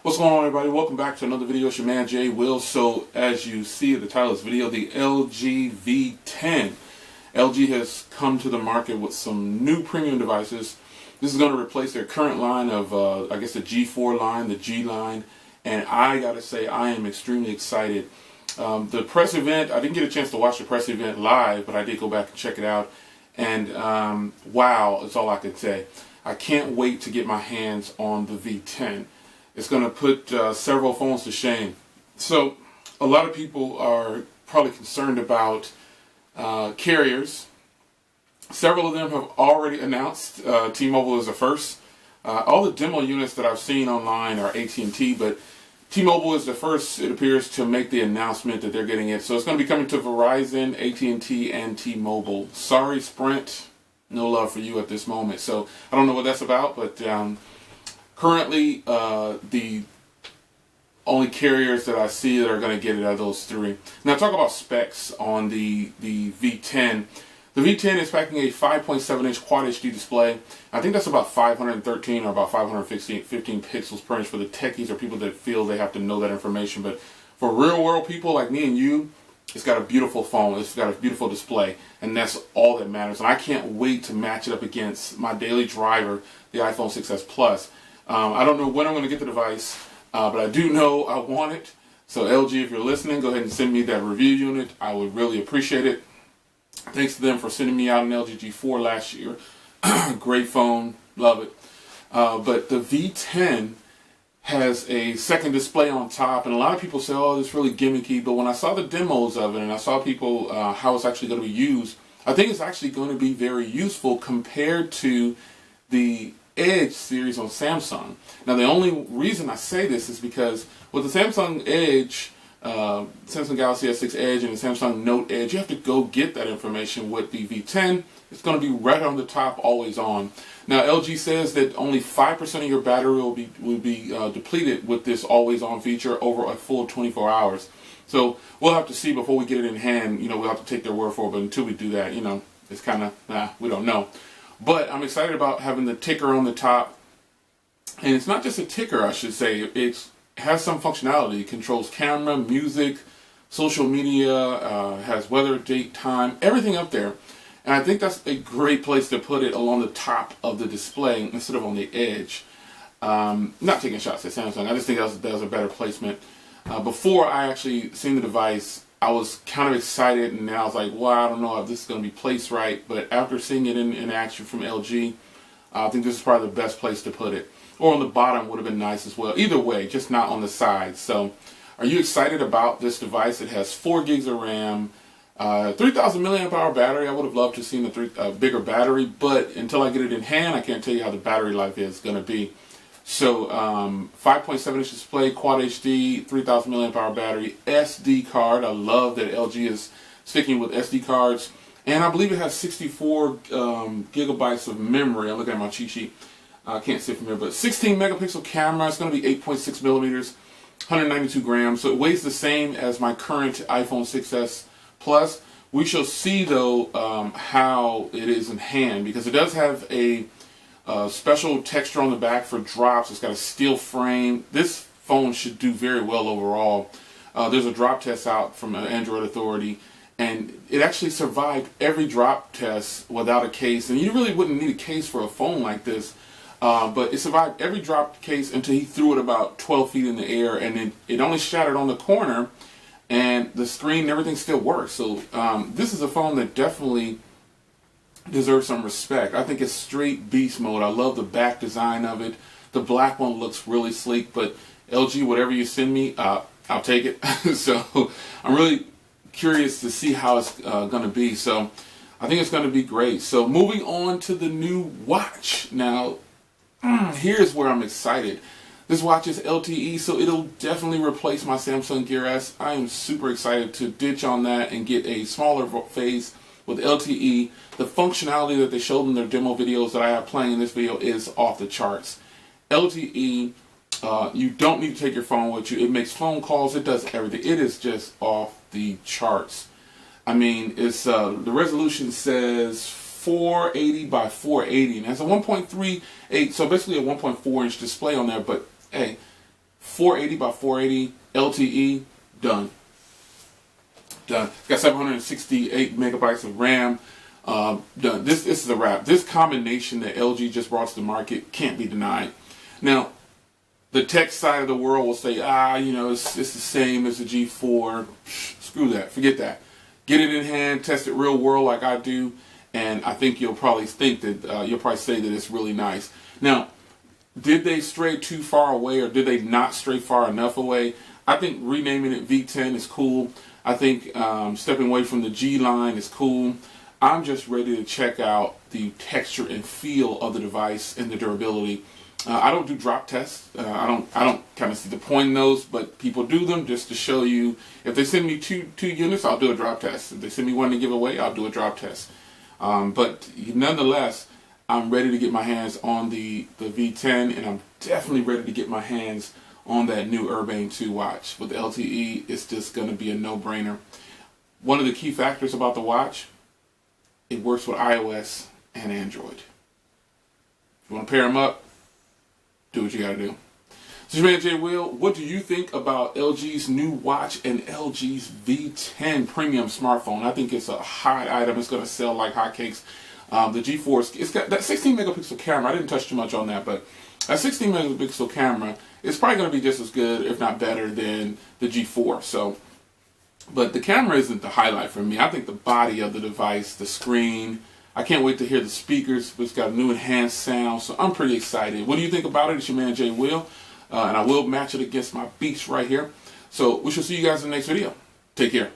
What's going on, everybody? Welcome back to another video. It's your man Jay Will. So as you see at the title of this video, the LG V10. LG has come to the market with some new premium devices. This is going to replace their current line of, I guess, the G4 line, the G line. And I got to say, I am extremely excited. The press event, I didn't get a chance to watch the press event live, but I did go back and check it out. And wow, that's all I could say. I can't wait to get my hands on the V10. It's going to put several phones to shame. So a lot of people are probably concerned about carriers. Several of them have already announced. T-Mobile is the first. All the demo units that I've seen online are AT&T, but T-Mobile is the first, it appears, to make the announcement that they're getting it. So it's going to be coming to Verizon, AT&T, and T-Mobile. Sorry, Sprint. No love for you at this moment. So I don't know what that's about, but currently, the only carriers that I see that are going to get it are those three. Now, talk about specs on the V10. The V10 is packing a 5.7-inch Quad HD display. I think that's about 513 or about 515 pixels per inch for the techies or people that feel they have to know that information. But for real-world people like me and you, it's got a beautiful phone. It's got a beautiful display, and that's all that matters. And I can't wait to match it up against my daily driver, the iPhone 6s Plus. I don't know when I'm going to get the device, but I do know I want it. So LG, if you're listening, go ahead and send me that review unit. I would really appreciate it. Thanks to them for sending me out an LG G4 last year. Great phone, love it. But the V10 has a second display on top, and a lot of people say, oh, it's really gimmicky. But when I saw the demos of it and I saw people how it's actually going to be used, I think it's actually going to be very useful compared to the Edge series on Samsung. Now, the only reason I say this is because with the Samsung Edge, Samsung Galaxy S6 Edge and the Samsung Note Edge, you have to go get that information. With the V10, it's going to be right on the top, always on. Now, LG says that only 5% of your battery will be depleted with this always on feature over a full 24 hours. So we'll have to see before we get it in hand. You know, we'll have to take their word for it. But until we do that, you know, it's kind of, we don't know. But I'm excited about having the ticker on the top. And it's not just a ticker, I should say. It has some functionality. It controls camera, music, social media, has weather, date, time, everything up there. And I think that's a great place to put it along the top of the display instead of on the edge. Not taking shots at Samsung. I just think that was a better placement. Before I actually seen the device, I was kind of excited, and then I was like, well, I don't know if this is going to be placed right. But after seeing it in action from LG, I think this is probably the best place to put it. Or on the bottom would have been nice as well. Either way, just not on the side. So, are you excited about this device? It has 4 gigs of RAM, 3,000 milliamp hour battery. I would have loved to have seen a bigger battery, but until I get it in hand, I can't tell you how the battery life is going to be. So 5.7-inch display, Quad HD, 3,000 milliamp hour battery, SD card. I love that LG is sticking with SD cards. And I believe it has 64 gigabytes of memory. I'm looking at my cheat sheet. I can't see it from here, but 16 megapixel camera. It's going to be 8.6 millimeters, 192 grams. So it weighs the same as my current iPhone 6s Plus. We shall see, though, how it is in hand, because it does have a special texture on the back for drops. It's got a steel frame. This phone should do very well overall. There's a drop test out from Android Authority, and it actually survived every drop test without a case. And you really wouldn't need a case for a phone like this, but it survived every drop case until he threw it about 12 feet in the air, and it only shattered on the corner, and the screen and everything still works. So this is a phone that definitely deserves some respect. I think it's straight beast mode. I love the back design of it. The black one looks really sleek, but LG, whatever you send me, I'll take it. So I'm really curious to see how it's going to be. So I think it's going to be great. So moving on to the new watch. Now, here's where I'm excited. This watch is LTE, so it'll definitely replace my Samsung Gear S. I am super excited to ditch on that and get a smaller phase with LTE. The functionality that they showed in their demo videos that I have playing in this video is off the charts. LTE, you don't need to take your phone with you. It makes phone calls. It does everything. It is just off the charts. I mean, it's the resolution says 480 by 480, and it's a 1.38, so basically a 1.4-inch display on there. But hey, 480 by 480 LTE, done. Done. It's got 768 megabytes of RAM. Done. This is a wrap. This combination that LG just brought to the market can't be denied. Now, the tech side of the world will say, you know, it's the same as the G4. Screw that. Forget that. Get it in hand, test it real world like I do, and I think you'll probably think that you'll probably say that it's really nice. Now, did they stray too far away, or did they not stray far enough away? I think renaming it V10 is cool. I think stepping away from the G line is cool. I'm just ready to check out the texture and feel of the device and the durability. I don't do drop tests. I don't kind of see the point in those, but people do them just to show you. If they send me two units, I'll do a drop test. If they send me one to give away, I'll do a drop test. But nonetheless, I'm ready to get my hands on the V10, and I'm definitely ready to get my hands on that new Urbane 2 watch. With the LTE, it's just going to be a no-brainer. One of the key factors about the watch, it works with iOS and Android. If you want to pair them up, do what you gotta do. So, your man Jay Will, what do you think about LG's new watch and LG's V10 premium smartphone? I think it's a hot item. It's gonna sell like hotcakes. The G4, it's got that 16 megapixel camera. I didn't touch too much on that, but that 16 megapixel camera is probably gonna be just as good, if not better, than the G4. So, but the camera isn't the highlight for me. I think the body of the device, the screen. I can't wait to hear the speakers. It's got a new enhanced sound, so I'm pretty excited. What do you think about it? It's your man Jay Will, and I will match it against my beast right here. So we shall see you guys in the next video. Take care.